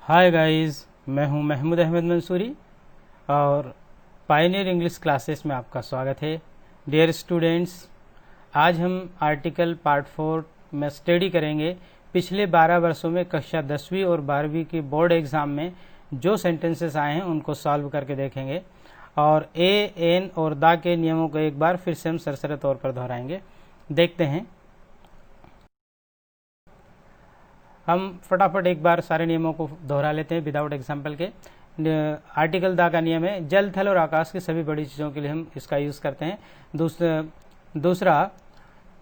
Hi guys, मैं हूं महमूद अहमद मंसूरी और पायनियर इंग्लिश क्लासेस में आपका स्वागत है। डियर स्टूडेंट्स, आज हम आर्टिकल पार्ट 4 में स्टडी करेंगे पिछले 12 वर्षों में कक्षा 10वीं और 12वीं की बोर्ड एग्जाम में जो सेंटेंसेस आए हैं उनको सॉल्व करके देखेंगे और ए, एन और दा के नियमों को एक बार फिर से हम सरसरे तौर पर दोहराएंगे। देखते हैं, हम फटाफट एक बार सारे नियमों को दोहरा लेते हैं विदाउट एग्जाम्पल के। आर्टिकल दा का नियम है जल, थल और आकाश की सभी बड़ी चीज़ों के लिए हम इसका यूज़ करते हैं। दूसरा,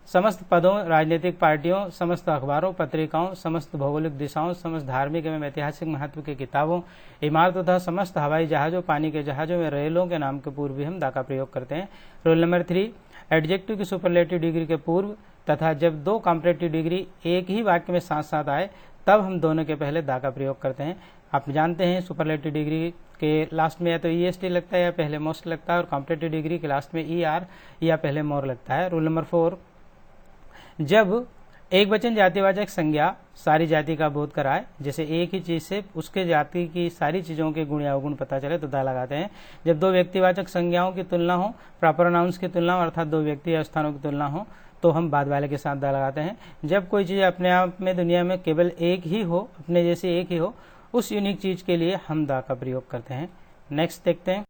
समस्त पदों, राजनीतिक पार्टियों, समस्त अखबारों, पत्रिकाओं, समस्त भौगोलिक दिशाओं, समस्त धार्मिक एवं ऐतिहासिक महत्व की किताबों, इमारतों तथा समस्त हवाई जहाज़ों, पानी के जहाज़ों में रेलों के नाम के पूर्व भी हम दा का प्रयोग करते हैं। रूल नंबर 3, एडजेक्टिव की सुपरलेटिव डिग्री के पूर्व तथा जब दो कॉम्परेटिव डिग्री एक ही वाक्य में साथ साथ आए तब हम दोनों के पहले दा का प्रयोग करते हैं। आप जानते हैं सुपरलेटिव डिग्री के लास्ट में या तो ईएसटी लगता है या पहले मोस्ट लगता है, और कॉम्परेटिव डिग्री के लास्ट में ईआर या पहले मोर लगता है। रूल नंबर 4, जब एक वचन जातिवाचक संज्ञा सारी जाति का बोध कराए, जैसे एक ही चीज से उसके जाति की सारी चीजों के गुण या अवगुण पता चले तो दा लगाते हैं। जब दो व्यक्तिवाचक संज्ञाओं की तुलना हो, प्रॉपर नाउन्स की तुलना हो, अर्थात दो व्यक्ति या स्थानों की तुलना हो, तो हम बाद वाले के साथ दा लगाते हैं। जब कोई चीज अपने आप में दुनिया में केवल एक ही हो, अपने जैसी एक ही हो, उस यूनिक चीज के लिए हम दा का प्रयोग करते हैं। नेक्स्ट देखते हैं,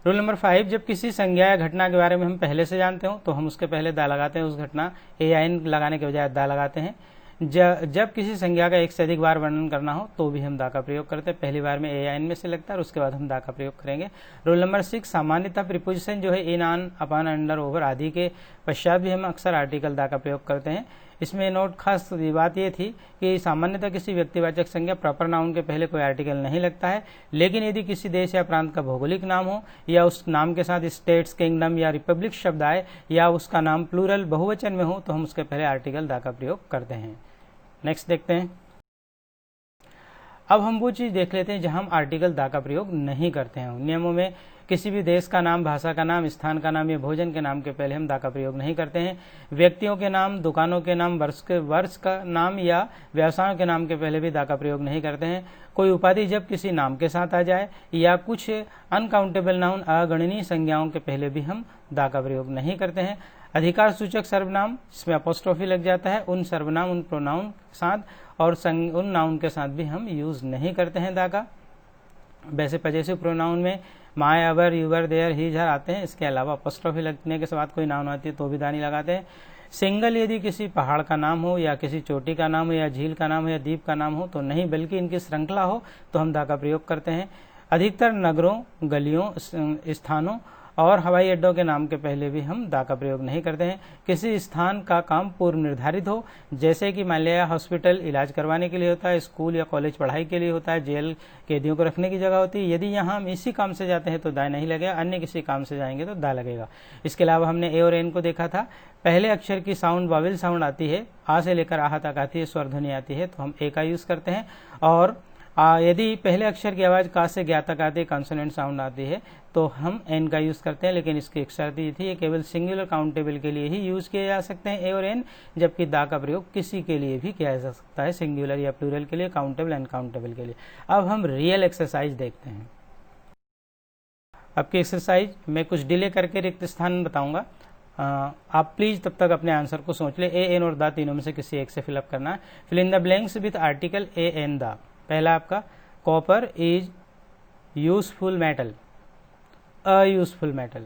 रूल नंबर 5, जब किसी संज्ञा या घटना के बारे में हम पहले से जानते हो तो हम उसके पहले दा लगाते हैं। उस घटना ए या एन लगाने के बजाय दा लगाते हैं। जब किसी संज्ञा का एक से अधिक बार वर्णन करना हो तो भी हम दा का प्रयोग करते हैं। पहली बार में ए या एन में से लगता है और उसके बाद हम दा का प्रयोग करेंगे। रूल नंबर 6, सामान्यतः प्रीपोजिशन जो है इन, ऑन, अपॉन, अंडर, ओवर आदि के पश्चात भी हम अक्सर आर्टिकल दा का प्रयोग करते हैं। इसमें नोट खास बात यह थी कि सामान्यतः किसी व्यक्तिवाचक संज्ञा प्रॉपर नाउन के पहले कोई आर्टिकल नहीं लगता है, लेकिन यदि किसी देश या प्रांत का भौगोलिक नाम हो या उस नाम के साथ स्टेट्स, किंगडम या रिपब्लिक शब्द आए या उसका नाम प्लूरल बहुवचन में हो तो हम उसके पहले आर्टिकल दा का प्रयोग करते हैं। नेक्स्ट देखते हैं, अब हम वो चीज देख लेते हैं जहां हम आर्टिकल दा का प्रयोग नहीं करते हैं। नियमों में किसी भी देश का नाम, भाषा का नाम, स्थान का नाम या भोजन के नाम के पहले हम दा का प्रयोग नहीं करते हैं। व्यक्तियों के नाम, दुकानों के नाम, वर्ष का नाम या व्यवसायों के नाम के पहले भी दा का प्रयोग नहीं करते हैं। कोई उपाधि जब किसी नाम के साथ आ जाए या कुछ अनकाउंटेबल नाउन, अगणनीय संज्ञाओं के पहले भी हम दा का प्रयोग नहीं करते हैं। अधिकार सूचक सर्वनाम, इसमें अपोस्ट्रोफी लग जाता है, उन सर्वनाम, उन प्रोनाउन के साथ और उन नाउन के साथ भी हम यूज नहीं करते हैं दा का। वैसे पजेसिव प्रोनाउन में my, our, your, their, his, her आते हैं। इसके अलावा अपोस्ट्रोफी लगने के बाद कोई नाउन आती है तो भी दा नहीं लगाते हैं। सिंगल यदि किसी पहाड़ का नाम हो या किसी चोटी का नाम हो या झील का नाम हो या द्वीप का नाम हो तो नहीं, बल्कि इनकी श्रृंखला हो तो हम दा का प्रयोग करते हैं। अधिकतर नगरों, गलियों, स्थानों और हवाई अड्डों के नाम के पहले भी हम दा का प्रयोग नहीं करते हैं। किसी स्थान का काम पूर्व निर्धारित हो, जैसे कि मान लिया हॉस्पिटल इलाज करवाने के लिए होता है, स्कूल या कॉलेज पढ़ाई के लिए होता है, जेल कैदियों को रखने की जगह होती है, यदि यहाँ हम इसी काम से जाते हैं तो दा नहीं लगेगा, अन्य किसी काम से जाएंगे तो दा लगेगा। इसके अलावा हमने ए और एन को देखा था, पहले अक्षर की साउंड वावेल साउंड आती है, आ से लेकर आह तक आती है, स्वर ध्वनि आती है तो हम ए का यूज करते हैं। और यदि पहले अक्षर की आवाज का से ज्ञा तक आती है, कॉन्सोनेंट साउंड आती है तो हम एन का यूज करते हैं। लेकिन इसकी एक शर्त ये थी, ये केवल सिंगुलर काउंटेबल के लिए ही यूज किए जा सकते हैं ए और एन, जबकि दा का प्रयोग किसी के लिए भी किया जा सकता है, सिंगुलर या प्लूरल के लिए, काउंटेबल, अनकाउंटेबल के लिए। अब हम रियल एक्सरसाइज देखते हैं। अब की एक्सरसाइज मैं कुछ डिले करके रिक्त स्थान बताऊंगा, आप प्लीज तब तक अपने आंसर को सोच ले। ए, एन और दा तीनों में से किसी एक से फिलअप करना है। Fill in the blanks with article a, an, the. पहला आपका, copper is useful metal, a useful metal.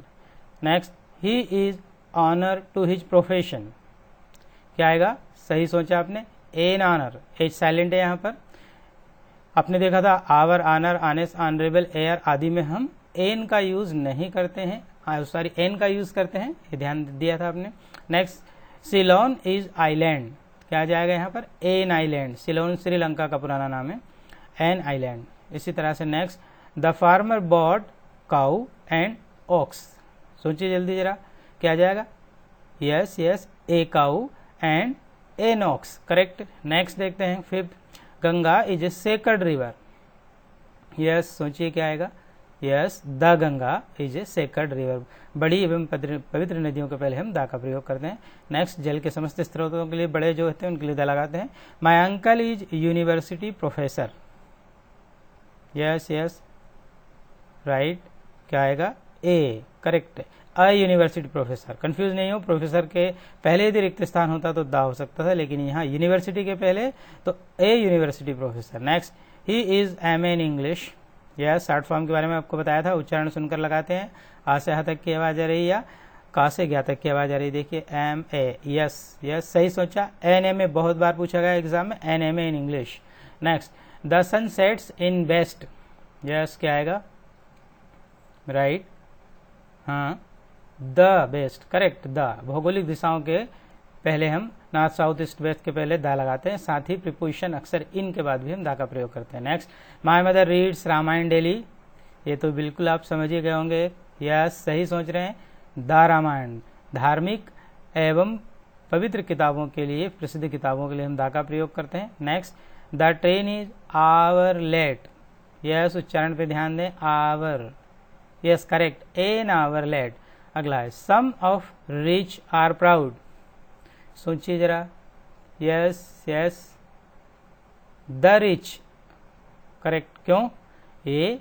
Next, he is honour to his profession, क्या आएगा? सही सोचा आपने, एन ऑनर, एच साइलेंट है यहाँ पर। आपने देखा था hour, honour, honest, honourable, heir आदि में हम एन का यूज नहीं करते हैं, सॉरी एन का यूज करते हैं, ये ध्यान दिया था आपने। नेक्स्ट, सिलोन इज आइलैंड, क्या आ जाएगा यहाँ पर? An island. सिलोन श्रीलंका का पुराना नाम है, एन आइलैंड। इसी तरह से next, the farmer bought cow and ox, सोचिए जल्दी जरा, क्या आ जाएगा? Yes yes, a cow and an ox, correct. Next देखते हैं, fifth, Ganga is a sacred river, yes, सोचिए क्या आएगा? Yes, the Ganga is a sacred river. बड़ी एवं पवित्र नदियों के पहले हम द का प्रयोग करते हैं। नेक्स्ट, जल के समस्त स्रोतों के लिए बड़े जो होते हैं उनके लिए द लगाते हैं। My uncle is university professor. Yes yes, right, क्या आएगा? A, correct. A university professor, confuse नहीं हो, प्रोफेसर के पहले यदि रिक्त स्थान होता तो दा हो सकता था, लेकिन यहाँ यूनिवर्सिटी के पहले तो a university professor. Next, he is M A in English. यह शॉर्ट फॉर्म के बारे में आपको बताया था, उच्चारण सुनकर लगाते हैं। आ से हा तक की आवाज आ रही या का से ज्ञा तक की आवाज आ रही, देखिए एम ए। यस यस, सही सोचा। एन एम ए बहुत बार पूछा गया एग्जाम में, an M A in English. Next, the sun sets in west. Yes, क्या आएगा? राइट, हाँ, द बेस्ट, करेक्ट। द भौगोलिक दिशाओं के पहले हम नॉर्थ साउथ ईस्ट वेस्ट के पहले द लगाते हैं, साथ ही प्रीपोजिशन अक्सर इन के बाद भी हम द का प्रयोग करते हैं। Next, my mother reads Ramayana daily. ये तो बिल्कुल आप समझ ही गए होंगे। यस, सही सोच रहे हैं। द रामायण धार्मिक एवं पवित्र किताबों के लिए, प्रसिद्ध किताबों के लिए हम द का प्रयोग करते हैं। Next, the train is hour late. Yes, उच्चारण पे ध्यान दें, hour. Yes, correct, an hour late. अगला है, some of rich are proud. सोचिए जरा। Yes yes, the rich, correct. क्यों? ये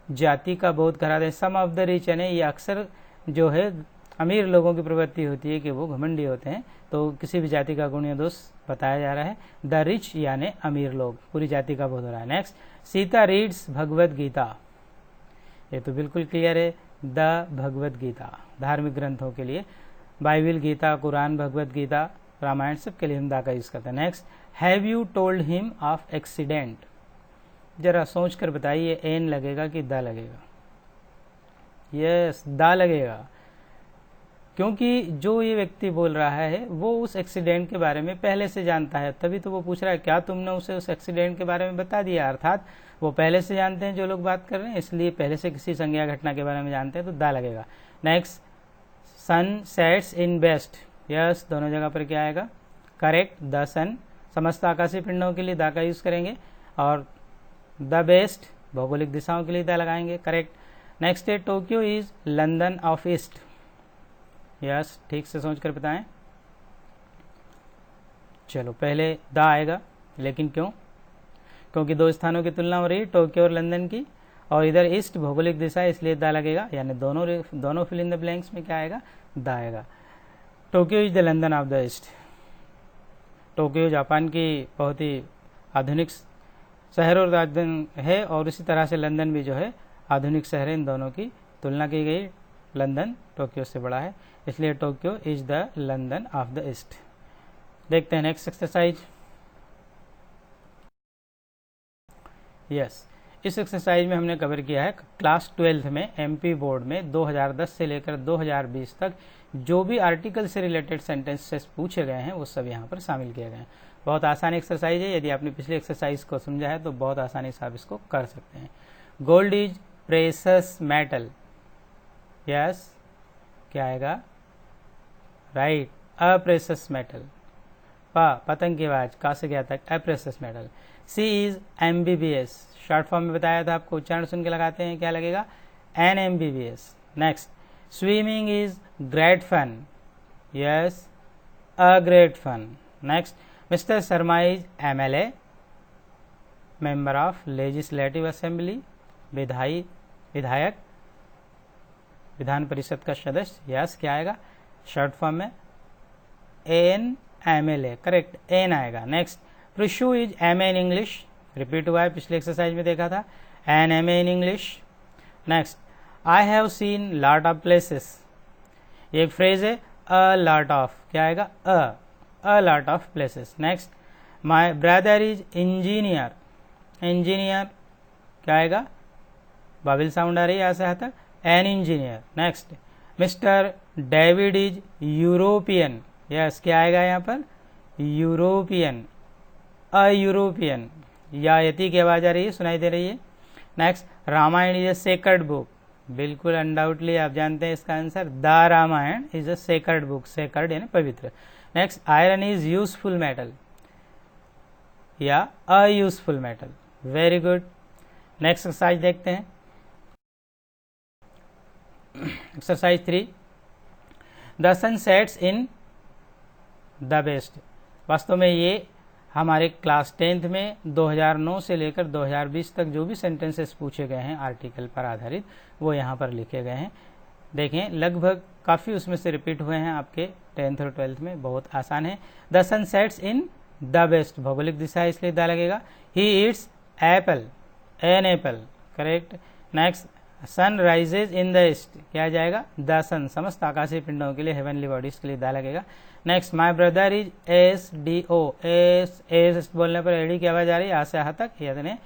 जाति का बोध करा दे। सम ऑफ द रिच यानी ये अक्सर जो है अमीर लोगों की प्रवृत्ति होती है कि वो घमंडी होते हैं, तो किसी भी जाति का गुण या दोष बताया जा रहा है। द रिच यानी अमीर लोग, पूरी जाति का बोध हो रहा है। Next, Sita reads Bhagavad Gita. ये तो बिल्कुल क्लियर है, द भगवद गीता धार्मिक ग्रंथों के लिए, बाइबिल, गीता, कुरान, भगवद गीता, रामायण, सब के लिए हम द का यूज करते हैं। Next, have you told him of accident. जरा सोच कर बताइए, एन लगेगा कि द लगेगा? यस, द लगेगा, क्योंकि जो ये व्यक्ति बोल रहा है वो उस एक्सीडेंट के बारे में पहले से जानता है, तभी तो वो पूछ रहा है क्या तुमने उसे उस एक्सीडेंट के बारे में बता दिया। अर्थात वो पहले से जानते हैं जो लोग बात कर रहे हैं, इसलिए पहले से किसी संज्ञा घटना के बारे में जानते हैं, तो द लगेगा। Next, sun sets in west. Yes, दोनों जगह पर क्या आएगा? करेक्ट, द सन समस्त आकाशीय पिंडों के लिए द का यूज करेंगे, और द बेस्ट भौगोलिक दिशाओं के लिए द लगाएंगे, करेक्ट। नेक्स्ट है, Tokyo is London of east. Yes, ठीक से सोच कर बताएं। चलो, पहले द आएगा, लेकिन क्यों? क्योंकि दो स्थानों की तुलना हो रही है, टोक्यो और लंदन की, और इधर ईस्ट भौगोलिक दिशा, इसलिए द लगेगा। यानी दोनों फिल इन द ब्लैंक्स में क्या आएगा? द आएगा। Tokyo is the London of the east. Tokyo Japan की बहुत ही आधुनिक शहर और राजधानी है, और इसी तरह से लंदन भी जो है आधुनिक शहर है। इन दोनों की तुलना की गई, लंदन टोक्यो से बड़ा है, इसलिए Tokyo is the London of the east. देखते हैं नेक्स्ट एक्सरसाइज। यस, इस एक्सरसाइज में हमने कवर किया है क्लास 12th में एमपी बोर्ड में 2010 से लेकर 2020 तक जो भी आर्टिकल से रिलेटेड सेंटेंसेस पूछे गए हैं वो सब यहाँ पर शामिल किए गए हैं। बहुत आसान एक्सरसाइज है, यदि आपने पिछली एक्सरसाइज को समझा है तो बहुत आसानी से आप इसको कर सकते हैं। Gold is precious metal. Yes, क्या आएगा? Right, a precious metal. पतंग की आवाज, का से गया तक, a precious metal. She is MBBS. Short form में बताया था आपको, उच्चारण सुन के लगाते हैं, क्या लगेगा? An MBBS. Next, swimming is great fun. Yes, a great fun. Next, mister Sharma is MLA, member of legislative assembly, विधायक, विधान परिषद का सदस्य। यस, क्या आएगा? शॉर्ट फॉर्म में एन एमएलए, करेक्ट, एन आएगा। Next, Prishu is MA in English. Repeat हुआ है, पिछले एक्सरसाइज में देखा था, an MA in English. Next, I have seen lot of places. एक फ्रेज है, अ लॉट ऑफ, क्या आएगा? A lot of places. Next, my brother is engineer. Engineer क्या आएगा? बाबिल साउंड आ रही है यहाँ से यहाँ तक, an engineer. Next, mister David is European. Yes, क्या आएगा यहाँ पर? European, a European. या यति की आवाज आ रही है, सुनाई दे रही है। Next, Ramayana is a sacred book. बिल्कुल अनडाउटली आप जानते हैं इसका answer, the Ramayana is a sacred book. Sacred यानी पवित्र। Next, iron is useful metal या a useful metal. Very good. Next exercise देखते हैं। Exercise 3, the sun sets in the west. वास्तव में ये हमारे क्लास 10th में 2009 से लेकर 2020 तक जो भी सेंटेंसेस पूछे गए हैं आर्टिकल पर आधारित, वो यहाँ पर लिखे गए हैं। देखें, लगभग काफ़ी उसमें से रिपीट हुए हैं आपके 10th और 12th में, बहुत आसान है। The sun sets in the west, भौगोलिक दिशा इसलिए द लगेगा। He eats apple, an apple, correct. Next, sun rises in the east, क्या आ जाएगा? द सन, समस्त आकाशीय पिंडों के लिए, हेवनली बॉडीज के लिए द लगेगा। Next, my brother is S D O, S बोलने पर एडी की आवाज आ रही है, आ से आ तक, यानी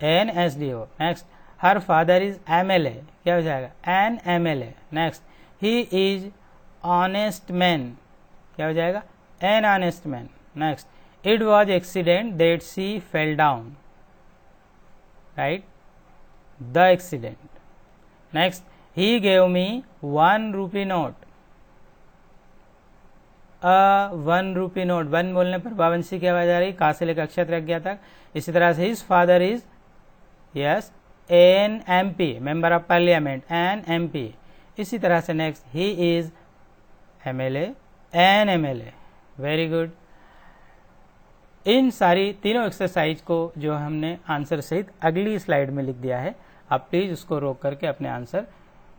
an S D O. Next, her father is M L A, क्या हो जाएगा? An M L A. Next, he is honest man, क्या हो जाएगा? An honest man. Next, it was accident that she fell down, right, the accident. Next, he gave me 1 rupee note, 1 rupee note, 1 बोलने पर बावंशी की आवाज आ रही, का से लेकर अक्षर रख गया तक। इसी तरह से his father is, yes, an M P, member of parliament, an M P. इसी तरह से next, he is M L A, an M L A. Very good. इन सारी तीनों एक्सरसाइज को जो हमने आंसर सहित अगली स्लाइड में लिख दिया है, आप प्लीज उसको रोक करके अपने आंसर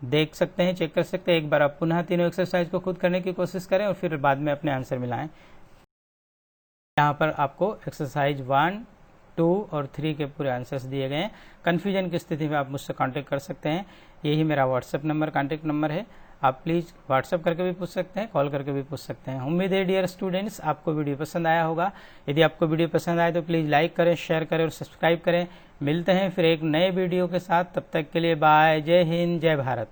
देख सकते हैं, चेक कर सकते हैं। एक बार आप पुनः तीनों एक्सरसाइज को खुद करने की कोशिश करें और फिर बाद में अपने आंसर मिलाएं। यहाँ पर आपको एक्सरसाइज 1, 2 और 3 के पूरे आंसर्स दिए गए हैं। कन्फ्यूजन की स्थिति में आप मुझसे कांटेक्ट कर सकते हैं, यही मेरा व्हाट्सएप नंबर, कांटेक्ट नंबर है। आप प्लीज़ व्हाट्सएप करके भी पूछ सकते हैं, कॉल करके भी पूछ सकते हैं। उम्मीद है डियर स्टूडेंट्स आपको वीडियो पसंद आया होगा। यदि आपको वीडियो पसंद आए तो प्लीज़ लाइक करें, शेयर करें और सब्सक्राइब करें। मिलते हैं फिर एक नए वीडियो के साथ, तब तक के लिए बाय। जय हिंद, जय भारत।